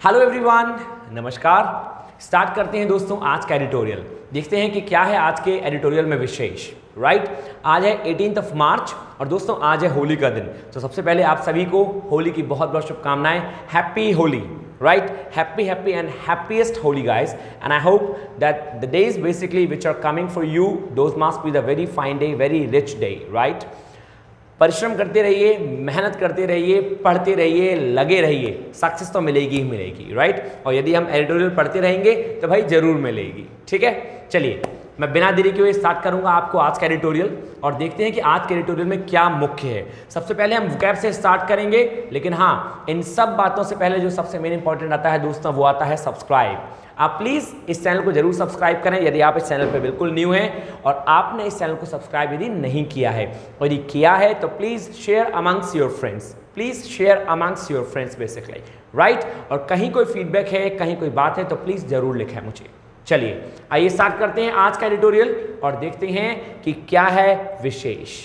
Hello everyone, नमस्कार। Start करते हैं दोस्तों आज का एडिटोरियल। देखते हैं कि क्या है आज के एडिटोरियल में विशेष। राइट, आज है 18 मार्च और दोस्तों आज है होली का दिन। तो सबसे पहले आप सभी को होली की बहुत बहुत शुभकामनाएं। Happy Holi, right? Happy and happiest Holi, guys. And I hope that the days basically which are coming for you, those must be the very fine day, very rich day, right? परिश्रम करते रहिए, मेहनत करते रहिए, पढ़ते रहिए, लगे रहिए, सक्सेस तो मिलेगी ही मिलेगी, राइट? और यदि हम एडिटोरियल पढ़ते रहेंगे तो भाई जरूर मिलेगी। ठीक है, चलिए मैं बिना देरी के हुए स्टार्ट करूंगा आपको आज का एडिटोरियल और देखते हैं कि आज के एडिटोरियल में क्या मुख्य है। सबसे पहले हम वोकैब से स्टार्ट करेंगे, लेकिन हाँ, इन सब बातों से पहले जो सबसे मेन इंपॉर्टेंट आता है दोस्तों, वो आता है सब्सक्राइब। आप प्लीज़ इस चैनल को जरूर सब्सक्राइब करें यदि आप इस चैनल पर बिल्कुल न्यू हैं और आपने इस चैनल को सब्सक्राइब यदि नहीं किया है, और यदि किया है तो please share amongst your friends, please share amongst your friends basically, right? और कहीं कोई फीडबैक है, कहीं कोई बात है तो प्लीज़ ज़रूर लिखें मुझे। चलिए आइए स्टार्ट करते हैं आज का एडिटोरियल और देखते हैं कि क्या है विशेष।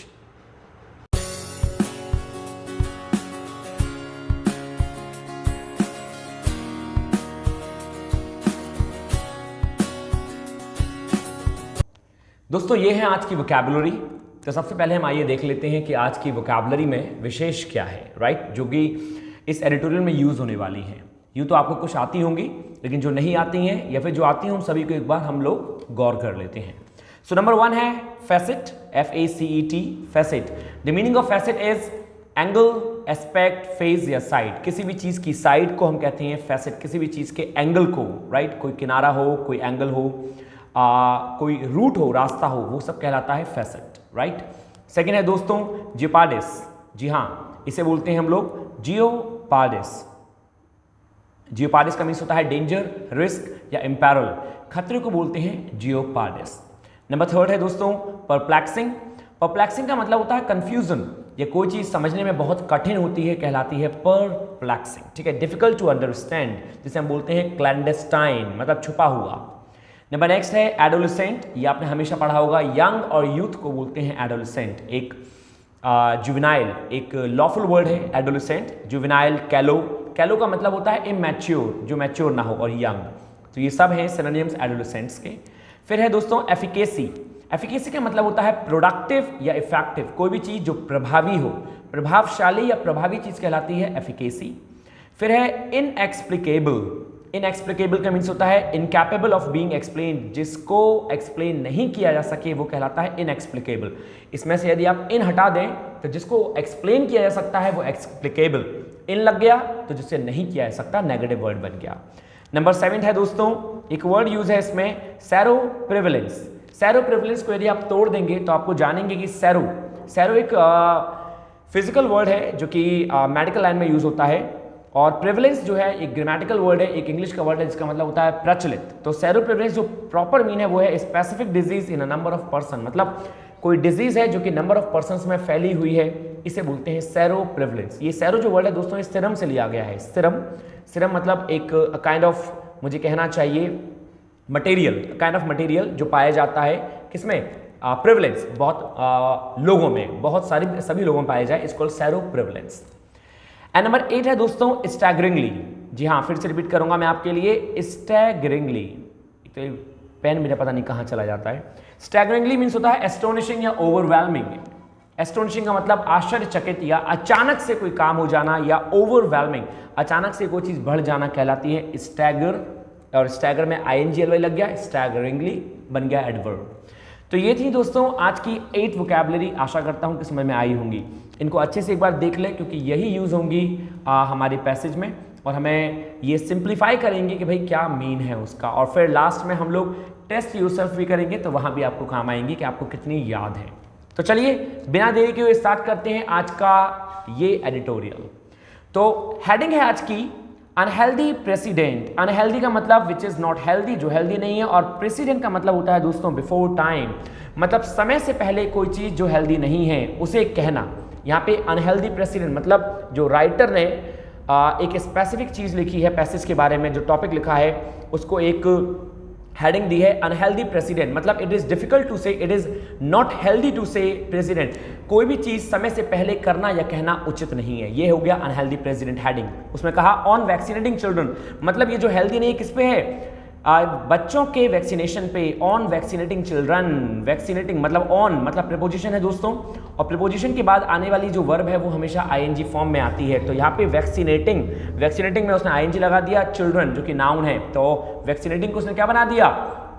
दोस्तों ये है आज की वोकैबुलरी। तो सबसे पहले हम आइए देख लेते हैं कि आज की वोकैबुलरी में विशेष क्या है, राइट? जो कि इस एडिटोरियल में यूज होने वाली हैं। यूँ तो आपको कुछ आती होंगी, लेकिन जो नहीं आती हैं या फिर जो आती हैं उन सभी को एक बार हम लोग गौर कर लेते हैं। सो नंबर 1 है facet, FACET, facet. The meaning of facet is angle, aspect, phase या साइड। किसी भी चीज की साइड को हम कहते हैं फैसेट, किसी भी चीज के एंगल को, राइट? कोई किनारा हो, कोई एंगल हो, कोई रूट हो, रास्ता हो, वो सब कहलाता है फैसेट, राइट? सेकेंड है दोस्तों जियोपार्डिस। जी हाँ, इसे बोलते हैं हम लोग जियोपार्डिस। जियोपार्डिस का मीन्स होता है डेंजर, रिस्क या इम्पैरल। खतरे को बोलते हैं जियोपार्डिस। नंबर 3 है दोस्तों परप्लेक्सिंग। परप्लेक्सिंग का मतलब होता है कंफ्यूजन, या कोई चीज समझने में बहुत कठिन होती है, कहलाती है परप्लेक्सिंग। ठीक है, डिफिकल्ट टू अंडरस्टैंड, जिसे हम बोलते हैं क्लैंडेस्टाइन, मतलब छुपा हुआ। नंबर नेक्स्ट है एडोलेसेंट। ये आपने हमेशा पढ़ा होगा, यंग और यूथ को बोलते हैं एडोलेसेंट। एक जुवेनाइल, एक लॉफुल वर्ड है एडोलेसेंट। जुवेनाइल, कैलो, कैलो का मतलब होता है इमैच्योर, जो मैच्योर ना हो, और यंग। तो ये सब हैं सिनोनिम्स एडोलेसेंट्स के। फिर है दोस्तों एफिकेसी। एफिकेसी का मतलब होता है प्रोडक्टिव या इफेक्टिव। कोई भी चीज जो प्रभावी हो, प्रभावशाली या प्रभावी चीज कहलाती है एफिकेसी। फिर है इनएक्सप्लिकेबल। इनएक्सप्लिकेबल का मीन्स होता है इनकैपेबल ऑफ बीइंग एक्सप्लेन, जिसको एक्सप्लेन नहीं किया जा सके वो कहलाता है इनएक्सप्लिकेबल। इसमें से यदि आप इन हटा दें तो जिसको एक्सप्लेन किया जा सकता है वो एक्सप्लिकेबल। इन लग गया तो जिससे नहीं किया जा सकता नेगेटिव वर्ड बन गया। नंबर 7 है दोस्तों, एक वर्ड यूज है इसमें, सैरो प्रिविलेंस। सैरो प्रिविलेंस को यदि आप तोड़ देंगे तो आपको जानेंगे कि सैरो एक फिजिकल वर्ड है जो कि मेडिकल लाइन में यूज होता है, और प्रिविलेंस जो है एक ग्रामेटिकल वर्ड है, एक इंग्लिश का वर्ड है जिसका मतलब होता है प्रचलित। तो सैरो प्रिविलेंस जो प्रॉपर मीन है वो है specific disease in a number of person, मतलब कोई डिजीज है जो कि नंबर ऑफ पर्सन्स में फैली हुई है, इसे बोलते हैं सैरो प्रिविलेंस। ये सैरो जो वर्ड है दोस्तों, इस सिरम से लिया गया है। सिरम मतलब एक काइंड ऑफ, मुझे कहना चाहिए मटेरियल, काइंड ऑफ मटेरियल जो पाया जाता है किसमें, प्रिविलेंस, बहुत लोगों में, बहुत सारी सभी लोगों में पाया जाए, इसको सैरो प्रिविलेंस। एंड नंबर 8 है दोस्तों स्टैगरिंगली। जी हाँ, फिर से रिपीट करूंगा मैं आपके लिए, स्टैगरिंगली। तो पेन मेरा पता नहीं कहाँ चला जाता है। स्टैगरिंगली मीन्स होता है एस्टोनिशिंग या ओवरवेलमिंग। एस्टोनिशिंग का मतलब आश्चर्यचकित या अचानक से कोई काम हो जाना, या ओवरवेलमिंग अचानक से कोई चीज बढ़ जाना कहलाती है स्टैगर, और स्टैगर में INGLY लग गया, स्टैगरिंगली बन गया एडवर्ब। तो ये थी दोस्तों आज की 8 वोकैबुलरी। आशा करता हूँ कि समझ में आई होंगी। इनको अच्छे से एक बार देख लें क्योंकि यही यूज होंगी हमारे पैसेज में, और हमें ये सिंप्लीफाई करेंगे कि भाई क्या मीन है उसका, और फिर लास्ट में हम लोग टेस्ट योरसेल्फ भी करेंगे, तो वहाँ भी आपको काम आएंगे कि आपको कितनी याद है। तो चलिए बिना देरी के स्टार्ट करते हैं आज का ये एडिटोरियल। तो हेडिंग है आज की अनहेल्दी प्रेसिडेंट। अनहेल्दी का मतलब विच इज नॉट हेल्दी, जो हेल्दी नहीं है, और प्रेसिडेंट का मतलब होता है दोस्तों बिफोर टाइम, मतलब समय से पहले कोई चीज जो हेल्दी नहीं है उसे कहना। यहाँ पे अनहेल्दी प्रेसिडेंट मतलब जो राइटर ने एक स्पेसिफिक चीज लिखी है पैसेज के बारे में, जो टॉपिक लिखा है उसको एक हेडिंग दी है अनहेल्दी प्रेसिडेंट, मतलब it is difficult to say, it is not healthy to say president, कोई भी चीज समय से पहले करना या कहना उचित नहीं है, ये हो गया अनहेल्दी प्रेसिडेंट हेडिंग। उसमें कहा ऑन वैक्सीनेटिंग चिल्ड्रन, मतलब ये जो हेल्दी नहीं किस पे है, बच्चों के वैक्सीनेशन पे, ऑन वैक्सीनेटिंग चिल्ड्रन, वैक्सीनेटिंग मतलब ऑन मतलब प्रीपोजिशन है दोस्तों, और प्रीपोजिशन के बाद आने वाली जो वर्ब है वो हमेशा आईएनजी फॉर्म में आती है, तो यहाँ पे वैक्सीनेटिंग, वैक्सीनेटिंग में उसने आईएनजी लगा दिया, चिल्ड्रन जो कि नाउन है, तो वैक्सीनेटिंग को उसने क्या बना दिया,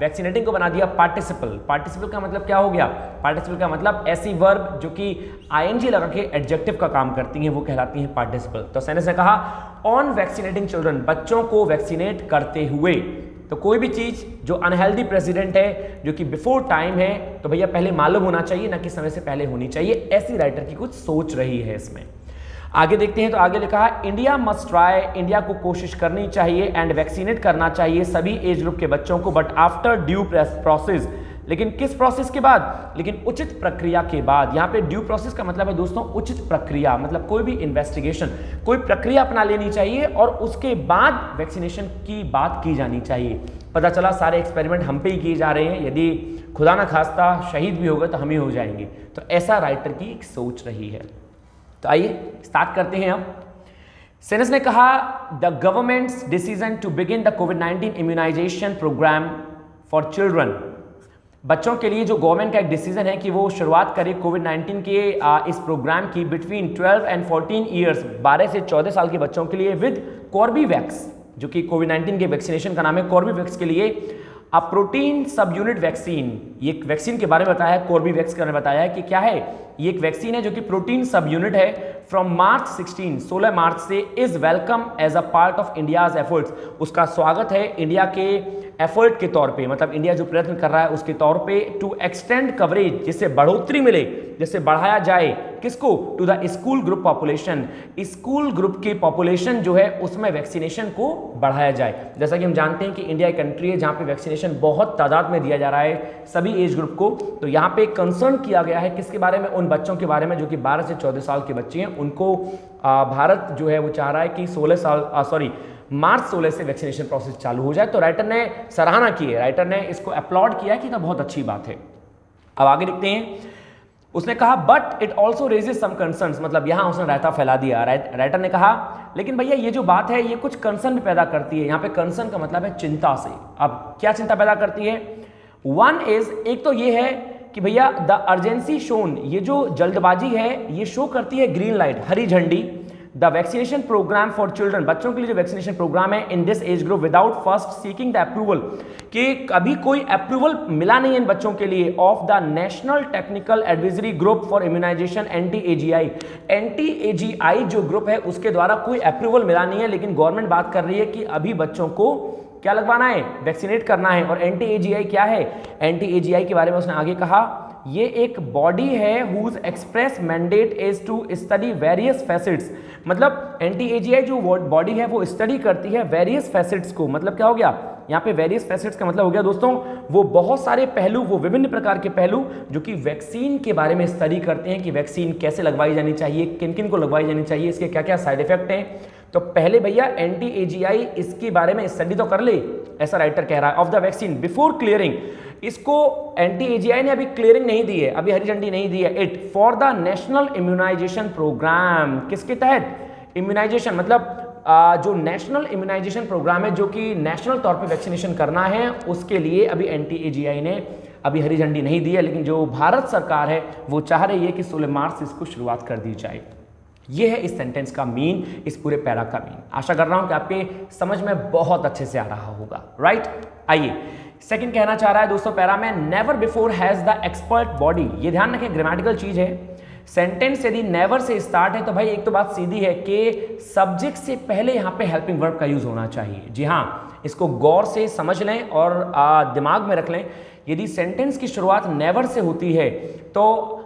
वैक्सीनेटिंग को बना दिया पार्टिसिपल। पार्टिसिपल का मतलब क्या हो गया, पार्टिसिपल का मतलब ऐसी वर्ब जो कि आईएनजी लगा के एडजेक्टिव का काम करती हैं वो कहलाती हैं पार्टिसिपल। तो सेंटेंस ने कहा ऑन वैक्सीनेटिंग चिल्ड्रन, बच्चों को वैक्सीनेट करते हुए, तो कोई भी चीज जो अनहेल्दी प्रेसिडेंट है जो कि बिफोर टाइम है तो भैया पहले मालूम होना चाहिए, ना कि समय से पहले होनी चाहिए, ऐसी राइटर की कुछ सोच रही है इसमें। आगे देखते हैं, तो आगे लिखा है इंडिया मस्ट ट्राई, इंडिया को कोशिश करनी चाहिए एंड वैक्सीनेट करना चाहिए सभी एज ग्रुप के बच्चों को, बट आफ्टर ड्यू प्रोसेस, लेकिन किस प्रोसेस के बाद, लेकिन उचित प्रक्रिया के बाद। यहाँ पे ड्यू प्रोसेस का मतलब है दोस्तों उचित प्रक्रिया, मतलब कोई भी इन्वेस्टिगेशन, कोई प्रक्रिया अपना लेनी चाहिए और उसके बाद वैक्सीनेशन की बात की जानी चाहिए। पता चला सारे एक्सपेरिमेंट हम पे ही किए जा रहे हैं, यदि खुदा ना खास्ता शहीद भी हो गए तो हम ही हो जाएंगे, तो ऐसा राइटर की एक सोच रही है। तो आइए स्टार्ट करते हैं अब। सेनेस ने कहा the government's decision to begin the कोविड-19 इम्यूनाइजेशन प्रोग्राम फॉर चिल्ड्रन, बच्चों के लिए जो गवर्नमेंट का एक डिसीजन है कि वो शुरुआत करे कोविड-19 के इस प्रोग्राम की बिटवीन 12 एंड 14 ईयर्स, 12 से 14 साल के बच्चों के लिए, विद कॉर्बीवैक्स, जो कि कोविड-19 के वैक्सीनेशन का नाम है, कॉर्बीवैक्स के लिए अब प्रोटीन सब यूनिट वैक्सीन, ये एक वैक्सीन के बारे में बताया है, कॉर्बीवैक्स का बताया है कि क्या है, ये एक वैक्सीन है जो कि प्रोटीन सब यूनिट है, फ्रॉम मार्च 16 मार्च से, is welcome as a part of India's efforts, उसका स्वागत है इंडिया के एफर्ट के तौर पे, मतलब इंडिया जो प्रयत्न कर रहा है उसके तौर पे, टू एक्सटेंड कवरेज, जिससे बढ़ोतरी मिले, जिससे बढ़ाया जाए किसको, to the school group population, school group की पॉपुलेशन जो है उसमें वैक्सीनेशन को बढ़ाया जाए। जैसा कि हम जानते हैं कि इंडिया एक कंट्री है जहां पे वैक्सीनेशन बहुत तादाद में दिया जा रहा है सभी एज ग्रुप को, तो यहाँ पे कंसर्न किया गया है किसके बारे में, उन बच्चों के बारे में जो कि 12 से 14 साल के बच्चे हैं, उनको भारत जो है वो चाह रहा है कि मार्च 16 से वैक्सीनेशन प्रोसेस चालू हो जाए। तो राइटर ने सराहना की है, राइटर ने इसको अपलॉड किया है कि तो बहुत अच्छी बात है। अब आगे देखते हैं, उसने कहा but it also raises some concerns, मतलब यहां उसने रायता फैला दिया, राइटर ने कहा लेकिन भैया ये जो बात है ये कुछ कंसर्न पैदा करती है। यहाँ पे कंसर्न का मतलब है चिंता से। अब क्या चिंता पैदा करती है, वन इज, एक तो ये है कि भैया द अर्जेंसी शोन, ये जो जल्दबाजी है ये शो करती है ग्रीन लाइट, हरी झंडी, the vaccination programme for children, बच्चों के लिए जो वैक्सीनेशन प्रोग्राम है in this age group without first seeking the approval, कि कभी कोई अप्रूवल मिला नहीं इन बच्चों के लिए, of the national technical advisory group for immunization NTAGI, NTAGI जो ग्रुप है उसके द्वारा कोई अप्रूवल मिला नहीं है, लेकिन गवर्नमेंट बात कर रही है कि अभी बच्चों को क्या लगवाना है, वैक्सीनेट करना है। और एनटीएजीआई क्या है, एनटीएजीआई के बारे में उसने आगे कहा ये एक बॉडी है whose express mandate is to study various facets, मतलब एनटीएजीआई जो बॉडी है वो स्टडी करती है वेरियस फैसेट्स को, मतलब क्या हो गया यहाँ पे वेरियस फैसेट्स का मतलब हो गया दोस्तों वो बहुत सारे पहलू, वो विभिन्न प्रकार के पहलू जो कि वैक्सीन के बारे में स्टडी करते हैं कि वैक्सीन कैसे लगवाई जानी चाहिए, किन किन को लगवाई जानी चाहिए, इसके क्या क्या साइड इफेक्ट हैं। तो पहले भैया एनटीएजीआई इसके बारे में स्टडी तो कर ले, ऐसा राइटर कह रहा है, of the vaccine before clearing, इसको एनटीएजीआई ने अभी क्लियरिंग नहीं दी है, अभी हरी झंडी नहीं दी है, it for the national immunisation programme, किसके तहत, इम्यूनाइजेशन मतलब जो नेशनल इम्यूनाइजेशन प्रोग्राम है जो कि नेशनल तौर पे वैक्सीनेशन करना है उसके लिए अभी एनटीएजीआई ने अभी हरी झंडी नहीं दी है, लेकिन जो भारत सरकार है वो चाह रही है कि 16 मार्च से इसको शुरुआत कर दी जाए। ये है इस सेंटेंस का मीन, इस पूरे पैरा का मीन। आशा कर रहा हूं कि आपके समझ में बहुत अच्छे से आ रहा होगा, राइट। आइए सेकंड कहना चाह रहा है दोस्तों पैरा में, never before has the expert body, ये ध्यान रखें ग्रामेटिकल चीज है। सेंटेंस यदि नेवर से स्टार्ट है तो भाई एक तो बात सीधी है कि सब्जेक्ट से पहले यहाँ पे हेल्पिंग वर्ब का यूज होना चाहिए। जी हाँ, इसको गौर से समझ लें और दिमाग में रख लें। यदि सेंटेंस की शुरुआत नेवर से होती है तो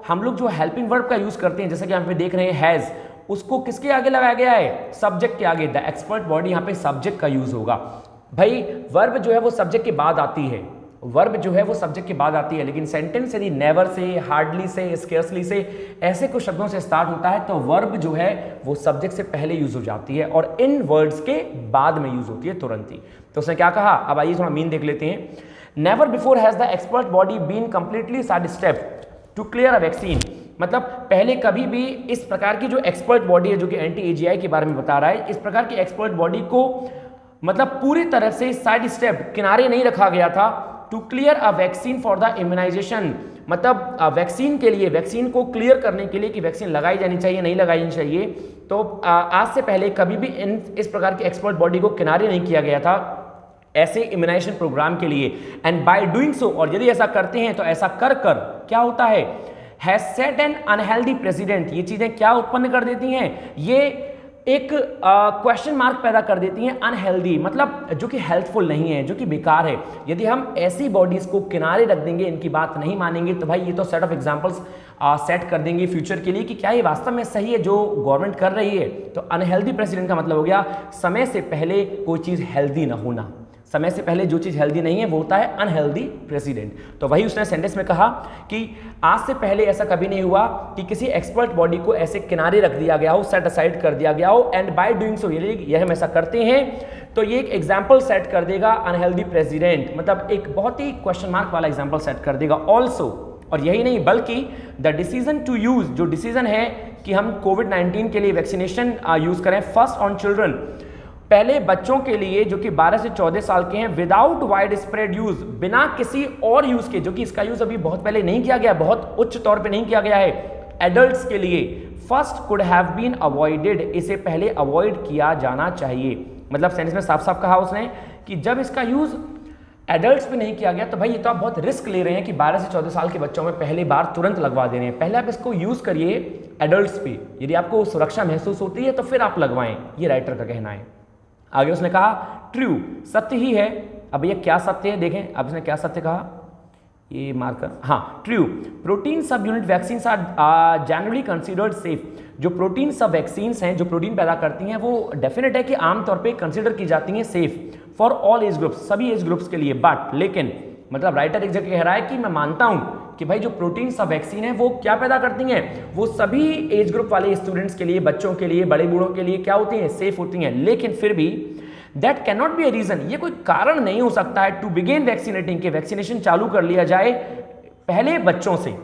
हम लोग जो हेल्पिंग वर्ब का यूज करते हैं, जैसे कि यहाँ पे देख रहे हैं हैज, उसको किसके आगे लगाया गया है, सब्जेक्ट के आगे। द एक्सपर्ट बॉडी यहाँ पे सब्जेक्ट का यूज होगा। भाई वर्ब जो है वो सब्जेक्ट के बाद आती है, वर्ब जो है वो सब्जेक्ट के बाद आती है, लेकिन सेंटेंस यदि नेवर से, हार्डली से, स्केर्सली से, ऐसे कुछ शब्दों से स्टार्ट होता है तो वर्ब जो है वो सब्जेक्ट से पहले यूज हो जाती है और इन वर्ड्स के बाद में यूज होती है तुरंत ही। तो उसने क्या कहा, अब आइए थोड़ा मीन देख लेते हैं। Never before has the expert body been completely sidestepped to clear a vaccine. मतलब पहले कभी भी इस प्रकार की जो एक्सपर्ट बॉडी है, जो कि एंटी एजीआई के बारे में बता रहा है, इस प्रकार की एक्सपर्ट बॉडी को मतलब पूरी तरह से साइड स्टेप किनारे नहीं रखा गया था to clear a vaccine for the immunisation. मतलब वैक्सीन के लिए, वैक्सीन को क्लियर करने के लिए कि वैक्सीन लगाई जानी चाहिए नहीं लगाई जानी चाहिए, तो आज से पहले कभी भी इस प्रकार की एक्सपर्ट बॉडी को किनारे नहीं किया गया था ऐसे इम्यूनाइजेशन प्रोग्राम के लिए। एंड बाय डूइंग सो, और यदि ऐसा करते हैं तो ऐसा कर कर क्या होता है, has set N unhealthy president. ये चीजें क्या उत्पन्न कर देती हैं, ये एक क्वेश्चन मार्क पैदा कर देती हैं। अनहेल्दी मतलब जो कि हेल्थफुल नहीं है, जो कि बेकार है। यदि हम ऐसी बॉडीज को किनारे रख देंगे, इनकी बात नहीं मानेंगे, तो भाई ये तो सेट ऑफ एग्जांपल्स सेट कर देंगे फ्यूचर के लिए कि क्या ये वास्तव में सही है जो गवर्नमेंट कर रही है। तो अनहेल्दी प्रेसिडेंट का मतलब हो गया समय से पहले कोई चीज हेल्दी ना होना। समय से पहले जो चीज हेल्दी नहीं है वो होता है अनहेल्दी प्रेसिडेंट। तो वही उसने सेंटेंस में कहा कि आज से पहले ऐसा कभी नहीं हुआ कि किसी एक्सपर्ट बॉडी को ऐसे किनारे रख दिया गया हो, सेट असाइड कर दिया गया हो। एंड बाय डूइंग सो, यदि हम ऐसा करते हैं तो ये एक एग्जाम्पल सेट कर देगा अनहेल्दी प्रेसिडेंट, मतलब एक बहुत ही क्वेश्चन मार्क वाला एग्जाम्पल सेट कर देगा। ऑल्सो, और यही नहीं बल्कि द डिसीजन टू यूज, जो डिसीजन है कि हम कोविड-19 के लिए वैक्सीनेशन यूज करें फर्स्ट ऑन चिल्ड्रन, पहले बच्चों के लिए जो कि 12 से 14 साल के हैं, विदाउट वाइड स्प्रेड यूज, बिना किसी और यूज के, जो कि इसका यूज अभी बहुत पहले नहीं किया गया, बहुत उच्च तौर पे नहीं किया गया है एडल्ट्स के लिए, first could have been avoided, इसे पहले अवॉइड किया जाना चाहिए। मतलब सेंटेंस में साफ साफ कहा उसने कि जब इसका यूज एडल्ट्स पे नहीं किया गया तो भाई ये तो आप बहुत रिस्क ले रहे हैं कि 12 से 14 साल के बच्चों में पहली बार तुरंत लगवा दे रहे हैं। पहले आप इसको यूज करिए एडल्ट्स पे, यदि आपको सुरक्षा महसूस होती है तो फिर आप लगवाएं, ये राइटर का कहना है। आगे उसने कहा ट्रू, सत्य ही है। अब ये क्या सत्य है देखें, अब इसने क्या सत्य कहा, ये मार्कर, हाँ true, protein sub unit vaccine are generally considered safe. जो प्रोटीन सब वैक्सीन्स हैं, जो प्रोटीन पैदा करती हैं, वो डेफिनेट है कि आमतौर पे कंसीडर की जाती हैं safe for all age groups, सभी एज ग्रुप्स के लिए। बट लेकिन मतलब राइटर एक जगह कह रहा है कि मैं मानता हूं कि भाई जो प्रोटीन सब वैक्सीन है वो क्या पैदा करती हैं, वो सभी एज ग्रुप वाले स्टूडेंट्स के लिए, बच्चों के लिए, बड़े बूढ़ों के लिए क्या होती हैं, सेफ होती हैं। लेकिन फिर भी that can not be a reason, ये कोई कारण नहीं हो सकता है टू बिगिन वैक्सीनेटिंग, के वैक्सीनेशन चालू कर लिया जाए पहले बच्चों से।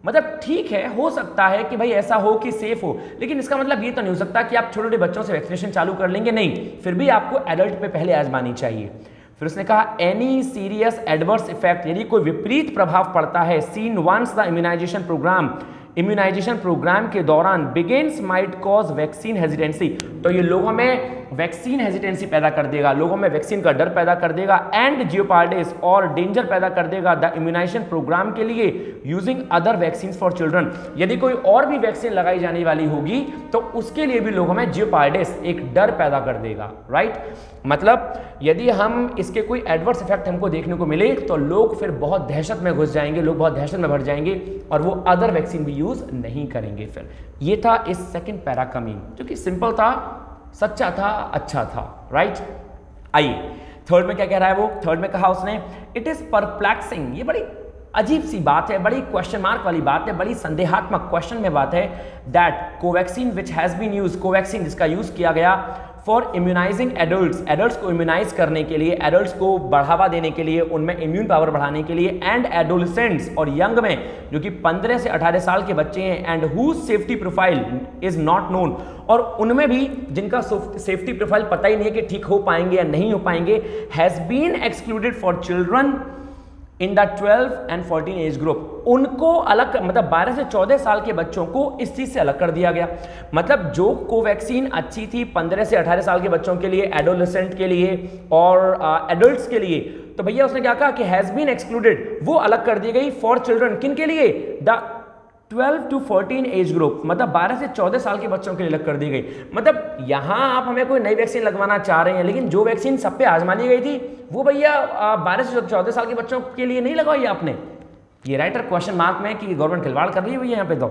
मतलब ठीक है, हो सकता है कि भाई ऐसा हो कि सेफ हो, लेकिन इसका मतलब ये तो नहीं हो सकता कि आप छोटे छोटे बच्चों से वैक्सीनेशन चालू कर लेंगे, नहीं, फिर भी आपको एडल्ट पे पहले आजमानी चाहिए। फिर उसने कहा एनी सीरियस एडवर्स इफेक्ट, यदि कोई विपरीत प्रभाव पड़ता है, seen once the immunisation programme के दौरान, begins might cause vaccine hesitancy, तो ये लोगों में वैक्सीन हेजिटेंसी पैदा कर देगा, लोगों में वैक्सीन का डर पैदा कर देगा, एंड जियोपार्डिस, और डेंजर पैदा कर देगा द इम्यूनाइजेशन प्रोग्राम के लिए using other vaccine for children. यदि कोई और भी वैक्सीन लगाई जाने वाली होगी तो उसके लिए भी लोगों में जियोपार्डिस, एक डर पैदा कर देगा, राइट। मतलब यदि हम इसके कोई एडवर्स इफेक्ट हमको देखने को मिले तो लोग फिर बहुत दहशत में घुस जाएंगे, लोग बहुत दहशत में भर जाएंगे और वो अदर वैक्सीन भी यूज नहीं करेंगे। फिर ये था इस सेकंड पैरा का मीन, जो कि सिंपल था, सच्चा था, अच्छा था, राइट। आइए थर्ड में क्या कह रहा है वो, थर्ड में कहा उसने इट इज परप्लेक्सिंग, ये बड़ी अजीब सी बात है, बड़ी क्वेश्चन मार्क वाली बात है, बड़ी संदेहात्मक क्वेश्चन में बात है, that Covaxin which has been use, Covaxin जिसका यूज किया गया फॉर इम्यूनाइजिंग एडल्ट्स, एडल्ट्स को इम्यूनाइज करने के लिए, एडल्ट्स को बढ़ावा देने के लिए, उनमें इम्यून पावर बढ़ाने के लिए, एंड एडोलेसेंट्स, और यंग में जो कि 15 से 18 साल के बच्चे हैं, and whose safety profile is not known, और उनमें भी जिनका सेफ्टी प्रोफाइल पता ही नहीं है कि ठीक हो पाएंगे या नहीं हो पाएंगे, has been excluded for children in the 12 and 14 age group, उनको अलग, मतलब 12 से 14 साल के बच्चों को इस चीज से अलग कर दिया गया। मतलब जो कोवैक्सीन अच्छी थी 15 से 18 साल के बच्चों के लिए, एडोलेसेंट के लिए और एडल्ट्स के लिए, तो भैया उसने क्या कहा कि हैज बीन एक्सक्लूडेड, वो अलग कर दी गई फॉर चिल्ड्रन, किन के लिए, द 12 to 14 एज ग्रुप, मतलब 12 से 14 साल के बच्चों के लिए अलग कर दी गई। मतलब यहां आप हमें कोई नई वैक्सीन लगवाना चाह रहे हैं, लेकिन जो वैक्सीन सब पे आजमा ली गई थी वो भैया 12 से 14 साल के बच्चों के लिए नहीं लगवाई आपने। ये राइटर क्वेश्चन मार्क में कि गवर्नमेंट खिलवाड़ कर रही है भैया यहाँ पे। तो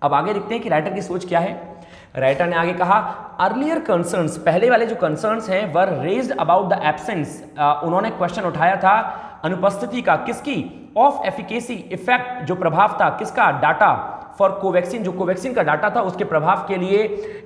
अब आगे देखते हैं कि राइटर की सोच क्या है। राइटर ने आगे कहा अर्लियर कंसर्न्स, पहले वाले जो कंसर्न्स हैं वर रेज्ड अबाउट द एब्सेंस, उन्होंने क्वेश्चन उठाया था अनुपस्थिति का, किसकी, ऑफ एफिकेसी, इफेक्ट, जो प्रभाव था किसका, डाटा, फॉर कोवैक्सीन, जो कोवैक्सीन का डाटा था उसके प्रभाव के लिए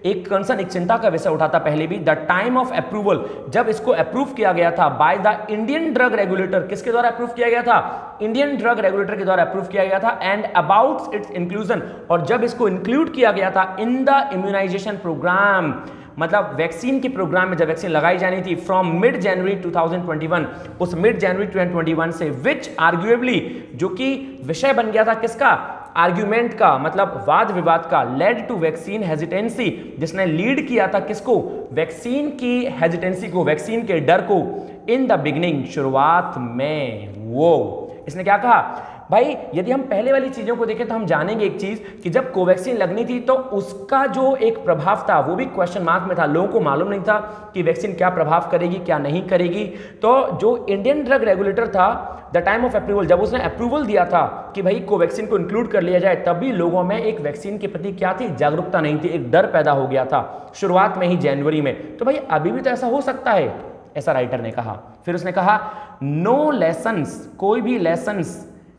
एक कंसर्न, एक चिंता का विषय उठा था पहले भी। द टाइम ऑफ अप्रूवल, जब इसको अप्रूव किया गया था by the Indian drug regulator, किसके द्वारा अप्रूव किया गया था? इंडियन ड्रग रेगुलेटर के द्वारा अप्रूव किया गया था। एंड अबाउट इट्स इंक्लूजन, और जब इसको इंक्लूड किया गया था इन द इम्यूनाइजेशन प्रोग्राम, मतलब वैक्सीन के प्रोग्राम में जब वैक्सीन लगाई जानी थी फ्रॉम मिड जनवरी 2021, उस मिड जनवरी 2021 से, विच आर्ग्यूएबली, जो कि विषय बन गया था किसका? आर्ग्यूमेंट का, मतलब वाद विवाद का, लेड टू वैक्सीन हेजिटेंसी, जिसने लीड किया था किसको? वैक्सीन की हेजिटेंसी को, वैक्सीन के डर को। इन द बिगिनिंग, शुरुआत में। वो इसने क्या कहा भाई, यदि हम पहले वाली चीजों को देखें तो हम जानेंगे एक चीज कि जब कोवैक्सीन लगनी थी तो उसका जो एक प्रभाव था वो भी क्वेश्चन मार्क में था। लोगों को मालूम नहीं था कि वैक्सीन क्या प्रभाव करेगी, क्या नहीं करेगी। तो जो इंडियन ड्रग रेगुलेटर था, द टाइम ऑफ अप्रूवल, जब उसने अप्रूवल दिया था कि भाई कोवैक्सीन को इंक्लूड कर लिया जाए, तभी लोगों में एक वैक्सीन के प्रति क्या थी? जागरूकता नहीं थी, एक डर पैदा हो गया था शुरुआत में ही, जनवरी में। तो भाई अभी भी तो ऐसा हो सकता है, ऐसा राइटर ने कहा। फिर उसने कहा नो लेसन्स, कोई भी lessons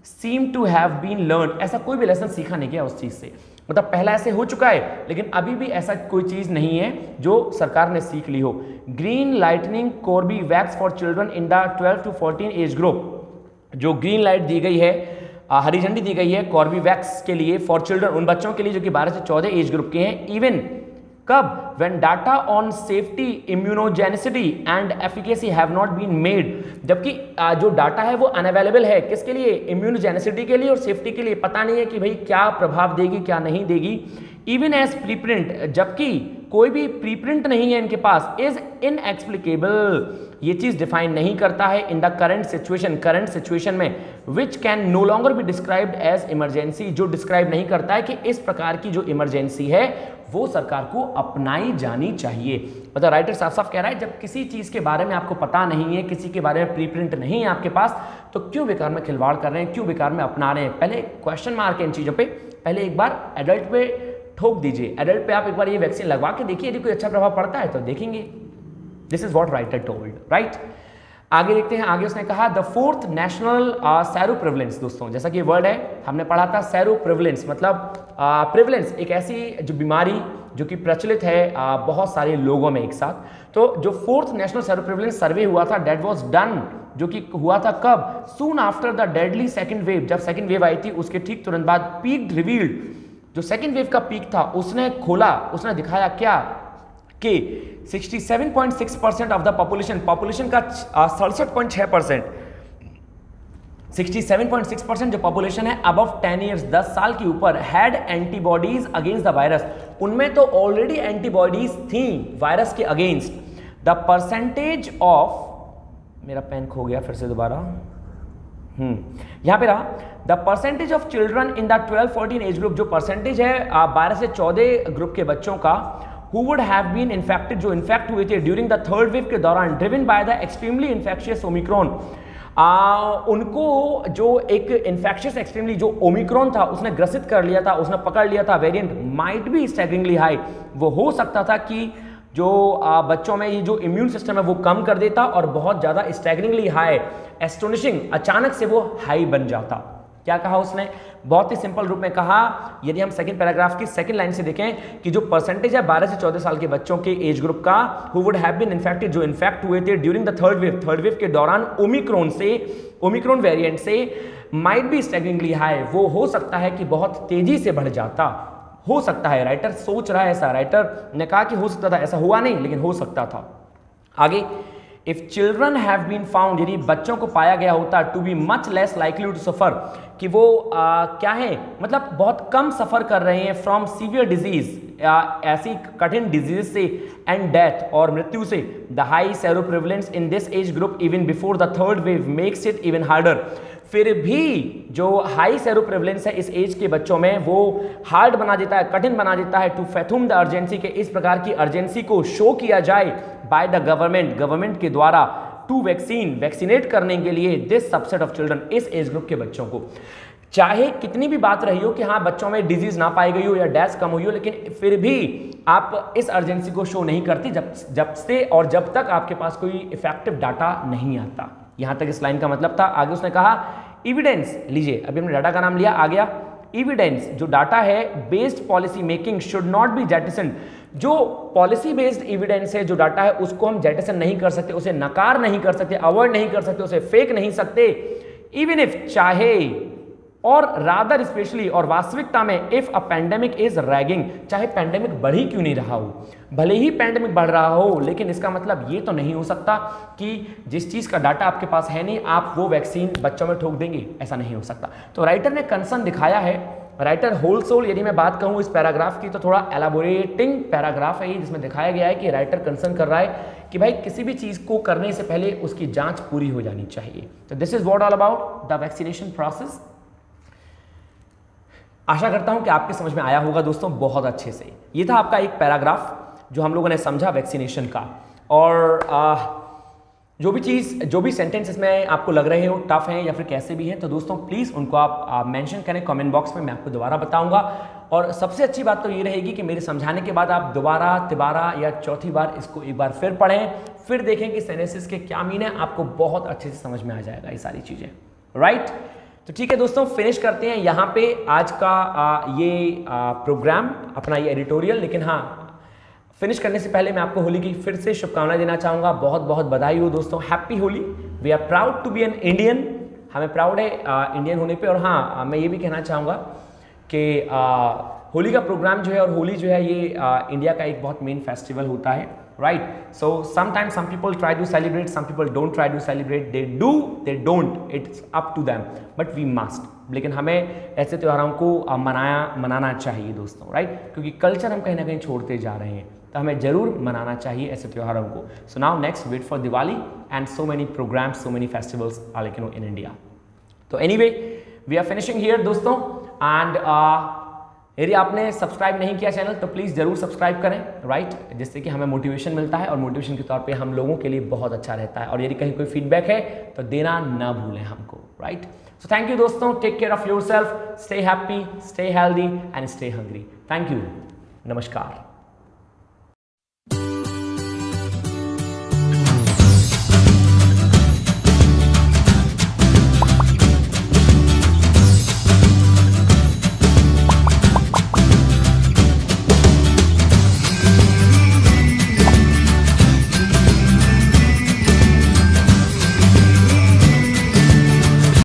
seem to have been learned, ऐसा कोई भी लेसन सीखा नहीं गया उस चीज से। मतलब पहला ऐसे हो चुका है लेकिन अभी भी ऐसा कोई चीज नहीं है जो सरकार ने सीख ली हो। Green lightning Corbevax for children in the 12 to 14 age group, जो ग्रीन लाइट दी गई है, हरी झंडी दी गई है कोर्बीवैक्स के लिए फॉर चिल्ड्रन, उन बच्चों के लिए जो कि 12 से 14 एज ग्रुप के हैं। इवन कब? when data on safety, immunogenicity and efficacy have not been made, जबकि जो डाटा है वो अनअवेलेबल है किसके लिए? इम्यूनोजेनिसिटी के लिए और सेफ्टी के लिए। पता नहीं है कि भाई क्या प्रभाव देगी क्या नहीं देगी। इवन एज प्रीप्रिंट, जबकि कोई भी प्रीप्रिंट नहीं है इनके पास। इज इनएक्सप्लिकेबल, ये चीज डिफाइन नहीं करता है इन द करंट सिचुएशन में, which can no longer be described as emergency, जो डिस्क्राइब नहीं करता है कि इस प्रकार की जो इमरजेंसी है वो सरकार को अपनाई जानी चाहिए। मतलब राइटर साफ साफ कह रहा है, जब किसी चीज के बारे में आपको पता नहीं है, किसी के बारे में प्रीप्रिंट नहीं है आपके पास, तो क्यों बेकार में खिलवाड़ कर रहे हैं, क्यों बेकार में अपना रहे हैं? पहले क्वेश्चन मार्क है इन चीजों पे, पहले एक बार एडल्ट पे ठोक दीजिए। एडल्ट पे आप एक बार ये वैक्सीन लगवा के देखिए, यदि कोई अच्छा प्रभाव पड़ता है तो देखेंगे। This is what writer told, right. आगे देखते हैं, आगे उसने कहा the fourth national sero prevalence. दोस्तों जैसा कि वर्ड है हमने पढ़ा था, सेरो प्रिवलेंस मतलब प्रिवलेंस, एक ऐसी जो बीमारी जो कि प्रचलित है बहुत सारे लोगों में एक साथ। तो जो फोर्थ नेशनल सेरो प्रिवलेंस सर्वे हुआ था, डेट वाज डन, जो कि हुआ था कब? Soon after the deadly second wave, जब सेकंड वेव आई थी उसके ठीक तुरंत बाद। पीक रिवील्ड, जो सेकंड वेव का पीक था उसने खोला, उसने दिखाया क्या कि 67.6% ऑफ द पॉपुलेशन का 67.6%, 67.6% जो पॉपुलेशन है अबव 10 ईयर्स, 10 साल के ऊपर, had antibodies against the virus, उनमें तो ऑलरेडी एंटीबॉडीज थी वायरस के अगेंस्ट। द परसेंटेज ऑफ, मेरा पेन खो गया फिर से दोबारा, यहां पे रहा, the percentage of children in the 12-14 age group, जो परसेंटेज है 12 से 14 ग्रुप के बच्चों का, who would have been infected, जो इन्फेक्ट हुए थे ड्यूरिंग द थर्ड वेव के दौरान, driven by the extremely infectious Omicron, उनको जो एक इन्फेक्शियस एक्सट्रीमली जो ओमिक्रॉन था उसने ग्रसित कर लिया था, उसने पकड़ लिया था variant, might be staggeringly high, वो हो सकता था कि जो बच्चों में ये जो इम्यून सिस्टम है वो कम कर देता और बहुत ज़्यादा स्टैगरिंगली हाई, एस्टोनिशिंग, अचानक से वो हाई बन जाता। क्या कहा उसने? बहुत ही सिंपल रूप में कहा, यदि हम सेकंड पैराग्राफ की सेकंड लाइन से देखें कि जो परसेंटेज है 12 से 14 साल के बच्चों के एज ग्रुप का, who would have been infected, जो इन्फेक्ट हुए थे ड्यूरिंग द थर्ड वेव के दौरान ओमिक्रॉन वेरिएंट से, माइट बी स्टैगरिंगली हाई, वो हो सकता है कि बहुत तेजी से बढ़ जाता, हो सकता है। राइटर सोच रहा है ऐसा, राइटर ने कहा कि हो सकता था, ऐसा हुआ नहीं लेकिन हो सकता था। आगे, if children have been found, यदि बच्चों को पाया गया होता, to be much less likely to suffer, कि वो क्या है, मतलब बहुत कम सफर कर रहे हैं फ्रॉम सीवियर डिजीज, ऐसी कठिन डिजीज से, एंड डेथ, और मृत्यु से। The high sero prevalence in this age group even before the third wave makes it even harder, फिर भी जो हाई सेरो प्रिवलेंस है इस एज के बच्चों में वो हार्ड बना देता है, कठिन बना देता है, टू फैथुम द अर्जेंसी, के इस प्रकार की अर्जेंसी को शो किया जाए बाय द गवर्नमेंट के द्वारा, टू वैक्सीनेट करने के लिए दिस सबसेट ऑफ चिल्ड्रन, इस एज ग्रुप के बच्चों को। चाहे कितनी भी बात रही हो कि हाँ बच्चों में डिजीज ना पाई गई हो या डेथ कम हुई हो, लेकिन फिर भी आप इस अर्जेंसी को शो नहीं करती जब से और जब तक आपके पास कोई इफेक्टिव डाटा नहीं आता। यहां तक इस लाइन का मतलब था। आगे उसने कहा एविडेंस, लीजिए अभी हमने डाटा का नाम लिया, आ गया एविडेंस जो डाटा है based policy making should not be jettisoned. जो पॉलिसी बेस्ड एविडेंस है, जो डाटा है, उसको हम जेटिसन नहीं कर सकते, उसे नकार नहीं कर सकते, अवॉइड नहीं कर सकते, उसे फेक नहीं सकते। इवन इफ चाहे और रादर स्पेशली और वास्तविकता में if a pandemic is ragging, चाहे पैंडेमिक बढ़ ही क्यों नहीं रहा हो, भले ही पैंडेमिक बढ़ रहा हो, लेकिन इसका मतलब ये तो नहीं हो सकता कि जिस चीज़ का डाटा आपके पास है नहीं आप वो वैक्सीन बच्चों में ठोक देंगे, ऐसा नहीं हो सकता। तो राइटर ने कंसर्न दिखाया है, राइटर होल सोल यदि मैं बात कहूँ इस पैराग्राफ की तो थोड़ा एलाबोरेटिंग पैराग्राफ है जिसमें दिखाया गया है कि राइटर कंसर्न कर रहा है कि भाई किसी भी चीज़ को करने से पहले उसकी जांच पूरी हो जानी चाहिए। तो this is what all about the vaccination process. आशा करता हूं कि आपके समझ में आया होगा दोस्तों बहुत अच्छे से। ये था आपका एक पैराग्राफ जो हम लोगों ने समझा वैक्सीनेशन का, और जो भी सेंटेंस इसमें आपको लग रहे हो टफ हैं या फिर कैसे भी हैं तो दोस्तों प्लीज़ उनको आप मेंशन करें कमेंट बॉक्स में, मैं आपको दोबारा बताऊंगा। और सबसे अच्छी बात तो ये रहेगी कि मेरे समझाने के बाद आप दोबारा तिबारा या चौथी बार इसको एक बार फिर पढ़ें, फिर देखें कि सेनेसिस के क्या मीन है, आपको बहुत अच्छे से समझ में आ जाएगा ये सारी चीज़ें, राइट। तो ठीक है दोस्तों, फिनिश करते हैं यहाँ पे आज का ये प्रोग्राम, अपना ये एडिटोरियल। लेकिन हाँ, फिनिश करने से पहले मैं आपको होली की फिर से शुभकामनाएं देना चाहूँगा। बहुत बहुत बधाई हो दोस्तों, happy Holi. We are proud to be an Indian, हमें प्राउड है इंडियन होने पे। और हाँ, मैं ये भी कहना चाहूँगा कि होली का प्रोग्राम जो है और होली जो है ये इंडिया का एक बहुत मेन फेस्टिवल होता है, right? So sometimes some people try to celebrate, some people don't try to celebrate, they do, they don't, it's up to them, but we must। लेकिन हमें ऐसे त्योहारों को मनाना चाहिए दोस्तों, राइट? क्योंकि कल्चर हम कहीं ना कहीं छोड़ते जा रहे हैं, तो हमें जरूर मनाना चाहिए ऐसे त्योहारों को। So now next wait for Diwali and so many programmes, so many festivals are like in India. तो anyway we are finishing here दोस्तों, एंड यदि आपने सब्सक्राइब नहीं किया चैनल तो प्लीज़ ज़रूर सब्सक्राइब करें, राइट, जिससे कि हमें मोटिवेशन मिलता है और मोटिवेशन के तौर पे हम लोगों के लिए बहुत अच्छा रहता है। और यदि कहीं कोई फीडबैक है तो देना ना भूलें हमको, राइट। सो थैंक यू दोस्तों, take care of yourself, stay happy, stay healthy and stay hungry. Thank you, नमस्कार।